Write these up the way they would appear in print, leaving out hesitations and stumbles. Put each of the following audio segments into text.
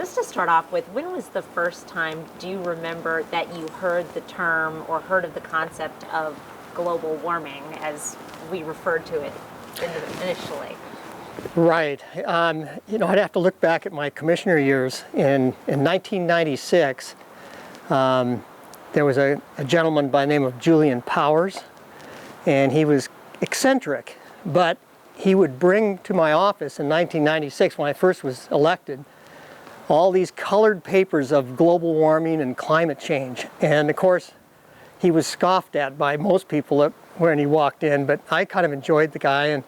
Just to start off with, when was the first time, do you remember, that you heard the term or heard of the concept of global warming as we referred to it initially? Right. I'd have to look back at my commissioner years. In 1996, there was a gentleman by the name of Julian Powers, and he was eccentric, but he would bring to my office in 1996, when I first was elected, all these colored papers of global warming and climate change. And of course, he was scoffed at by most people when he walked in, but I kind of enjoyed the guy, and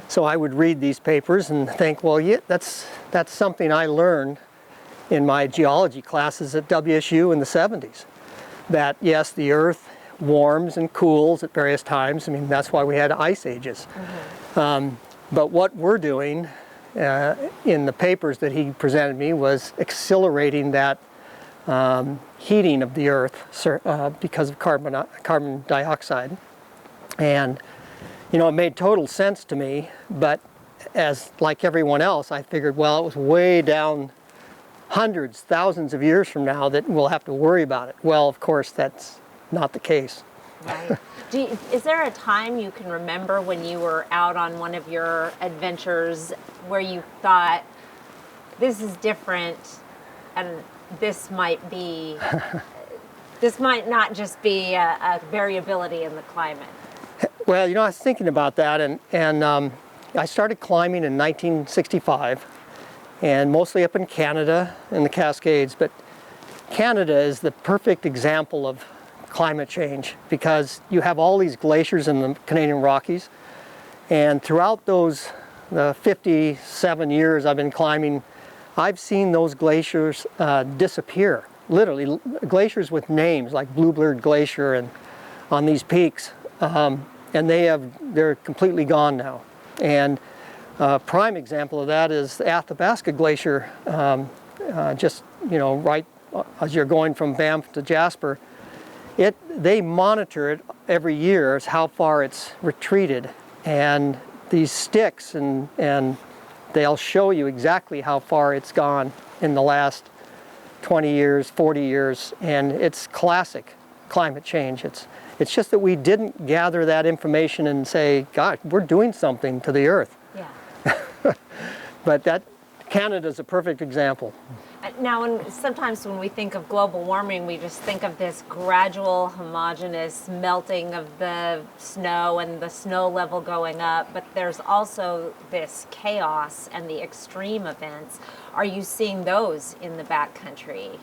so I would read these papers and think, well, yeah, that's something I learned in my geology classes at WSU in the 70s. That yes, the Earth warms and cools at various times. I mean, that's why we had ice ages. Mm-hmm. But what we're doing in the papers that he presented me was accelerating that heating of the Earth because of carbon dioxide. And it made total sense to me, but like everyone else, I figured, well, it was way down hundreds, thousands of years from now that we'll have to worry about it. Well, of course, that's not the case. Right. Is there a time you can remember when you were out on one of your adventures where you thought, this is different, and this might not just be a variability in the climate? Well, I was thinking about that, and I started climbing in 1965, and mostly up in Canada in the Cascades. But Canada is the perfect example of climate change because you have all these glaciers in the Canadian Rockies, and throughout those 57 years I've been climbing, I've seen those glaciers disappear. Literally, glaciers with names like Bluebird Glacier and on these peaks. And they're completely gone now. And a prime example of that is the Athabasca Glacier, just right as you're going from Banff to Jasper. They monitor it every year as how far it's retreated, and these sticks and they'll show you exactly how far it's gone in the last 20 years, 40 years, and it's classic climate change. It's just that we didn't gather that information and say, God, we're doing something to the Earth. Yeah. But Canada's a perfect example. Now, sometimes when we think of global warming, we just think of this gradual, homogeneous melting of the snow and the snow level going up, but there's also this chaos and the extreme events. Are you seeing those in the backcountry?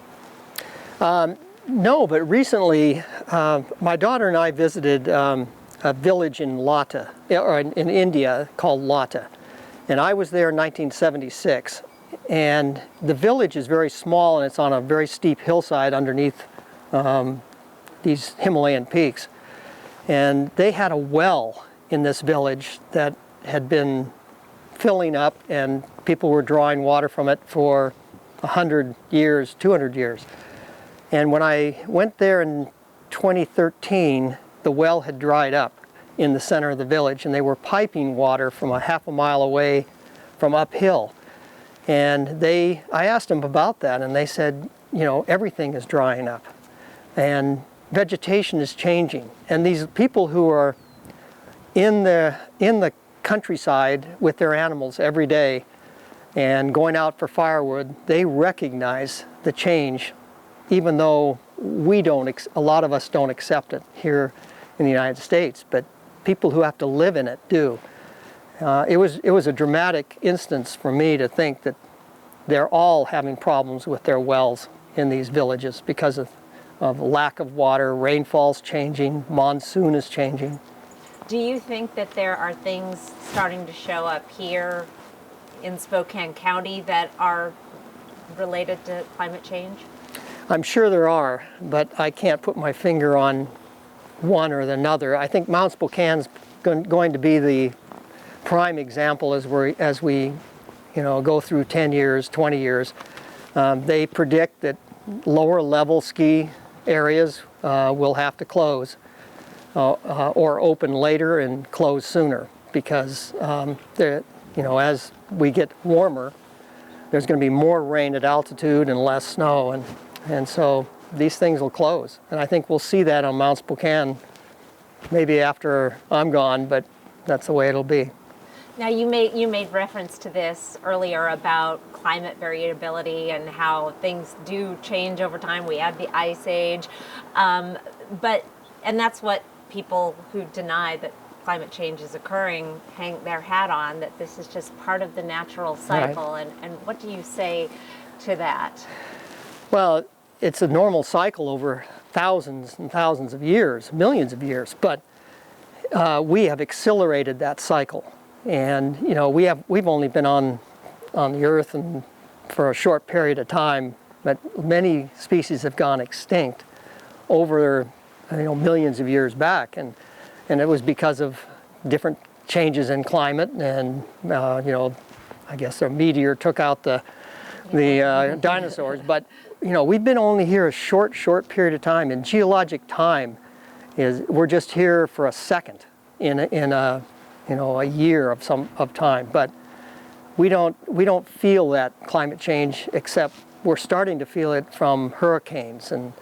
No, but recently my daughter and I visited a village in Lata, or in India, called Lata. And I was there in 1976. And the village is very small, and it's on a very steep hillside underneath these Himalayan peaks. And they had a well in this village that had been filling up, and people were drawing water from it for 100 years, 200 years. And when I went there in 2013, the well had dried up in the center of the village, and they were piping water from a half a mile away from uphill. And I asked them about that, and they said, everything is drying up, and vegetation is changing. And these people who are in the countryside with their animals every day and going out for firewood, they recognize the change, even though a lot of us don't accept it here in the United States, but people who have to live in it do. It was a dramatic instance for me to think that they're all having problems with their wells in these villages because of lack of water, rainfall's changing, monsoon is changing. Do you think that there are things starting to show up here in Spokane County that are related to climate change? I'm sure there are, but I can't put my finger on one or another. I think Mount Spokane's going to be the prime example as we go through 10 years, 20 years. They predict that lower level ski areas will have to close or open later and close sooner because as we get warmer, there's going to be more rain at altitude and less snow, and so these things will close. And I think we'll see that on Mount Spokane maybe after I'm gone, but that's the way it'll be. Now you made reference to this earlier about climate variability and how things do change over time. We had the Ice Age, and that's what people who deny that climate change is occurring hang their hat on, that this is just part of the natural cycle. Right. And what do you say to that? Well, it's a normal cycle over thousands and thousands of years, millions of years, but we have accelerated that cycle. And you know, we've only been on the Earth and for a short period of time, but many species have gone extinct over millions of years back, and it was because of different changes in climate, and I guess a meteor took out the dinosaurs. But we've been only here a short period of time. In geologic time, we're just here for a second in a year of time. But we don't feel that climate change, except we're starting to feel it from hurricanes and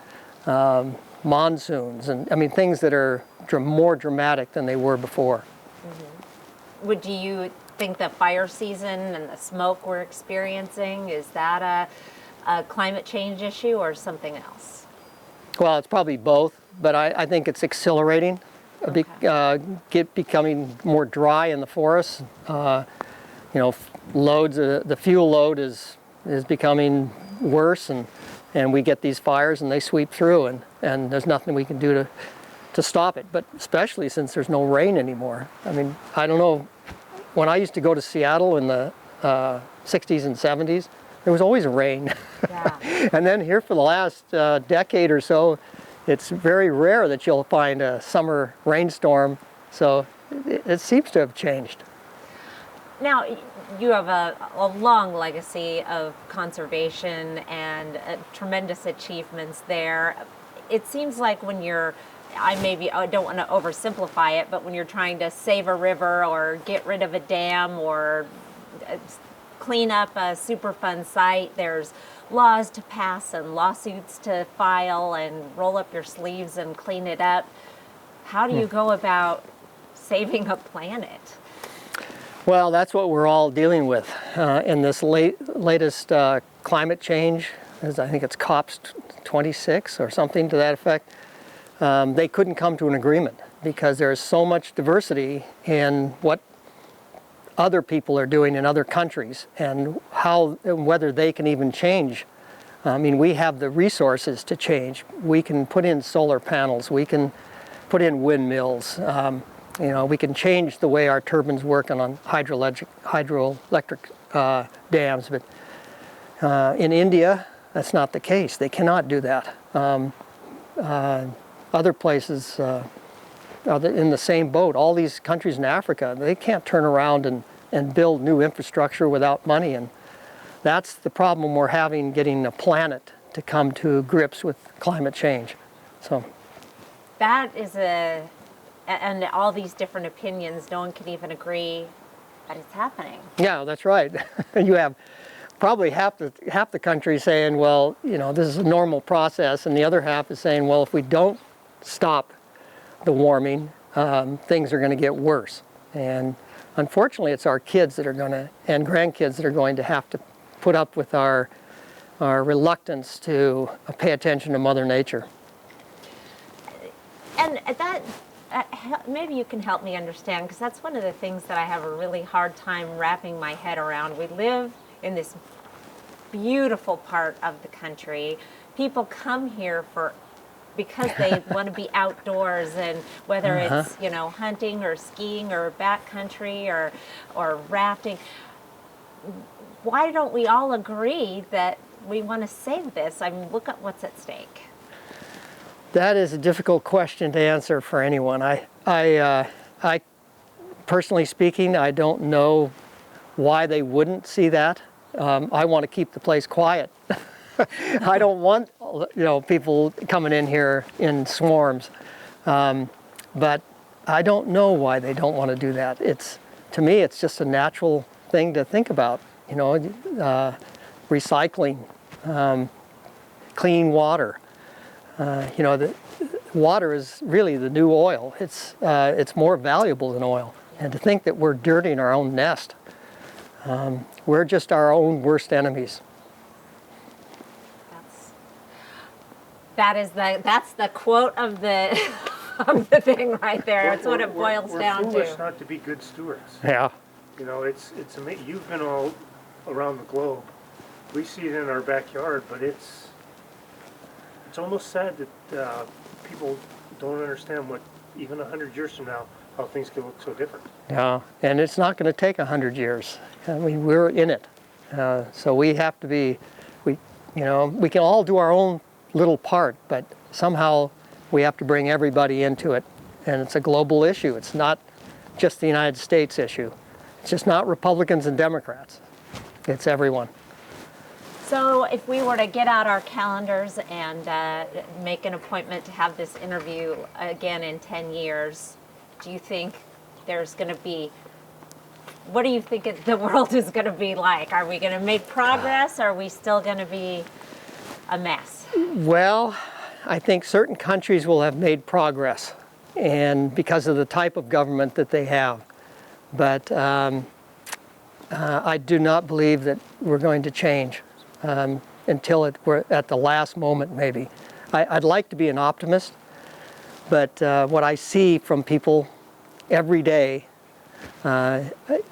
monsoons, and I mean things that are more dramatic than they were before. Mm-hmm. Would you think the fire season and the smoke we're experiencing, is that a climate change issue or something else? Well, it's probably both, but I think it's accelerating. Okay. Becoming more dry in the forests. Loads. The fuel load is becoming worse, and we get these fires and they sweep through, and there's nothing we can do to stop it. But especially since there's no rain anymore. I mean, I don't know. When I used to go to Seattle in the 60s and 70s, there was always rain. Yeah. And then here for the last decade or so, it's very rare that you'll find a summer rainstorm, so it seems to have changed. Now, you have a long legacy of conservation and tremendous achievements there. It seems like when I don't want to oversimplify it, but when you're trying to save a river or get rid of a dam or clean up a Superfund site, there's laws to pass and lawsuits to file and roll up your sleeves and clean it up. How do you go about saving a planet? Well, that's what we're all dealing with in this latest climate change. I think it's COP26 or something to that effect. They couldn't come to an agreement because there's so much diversity in what other people are doing in other countries and whether they can even change. I mean, we have the resources to change. We can put in solar panels. We can put in windmills. We can change the way our turbines work on hydroelectric dams. But in India, that's not the case. They cannot do that. Other places are in the same boat. All these countries in Africa, they can't turn around and build new infrastructure without money. And that's the problem we're having, getting a planet to come to grips with climate change. So that is and all these different opinions, no one can even agree that it's happening. Yeah, that's right. You have probably half the country saying, well, this is a normal process, and the other half is saying, well, if we don't stop the warming, things are going to get worse. And unfortunately, it's our kids and grandkids that are going to have to put up with our reluctance to pay attention to Mother Nature. And that, maybe you can help me understand, because that's one of the things that I have a really hard time wrapping my head around. We live in this beautiful part of the country. People come here because they want to be outdoors, and whether it's hunting or skiing or backcountry or rafting. Why don't we all agree that we want to save this? I mean, look at what's at stake. That is a difficult question to answer for anyone. I personally speaking, I don't know why they wouldn't see that. I want to keep the place quiet. I don't want people coming in here in swarms. But I don't know why they don't want to do that. To me, it's just a natural thing to think about. recycling, clean water. The water is really the new oil. It's more valuable than oil. And to think that we're dirtying our own nest, we're just our own worst enemies. That's the quote of the of the thing right there. That's what it boils down We're foolish to. not to be good stewards. Yeah. It's amazing. You've been all around the globe. We see it in our backyard, but it's almost sad that people don't understand what even 100 years from now how things can look so different. Yeah, and it's not going to take 100 years. I mean, we're in it, so we have to be. We can all do our own little part, but somehow we have to bring everybody into it, and it's a global issue. It's not just the United States issue. It's just not Republicans and Democrats. It's everyone. So if we were to get out our calendars and make an appointment to have this interview again in 10 years, do you think there's going to be, what do you think the world is going to be like? Are we going to make progress? Or are we still going to be a mess? Well, I think certain countries will have made progress, and because of the type of government that they have. But I do not believe that we're going to change until we're at the last moment, maybe. I'd like to be an optimist, but what I see from people every day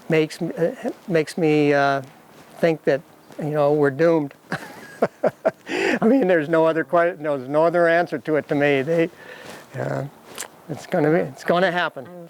makes me think that we're doomed. I mean, there's no other answer to it to me. It's going to happen.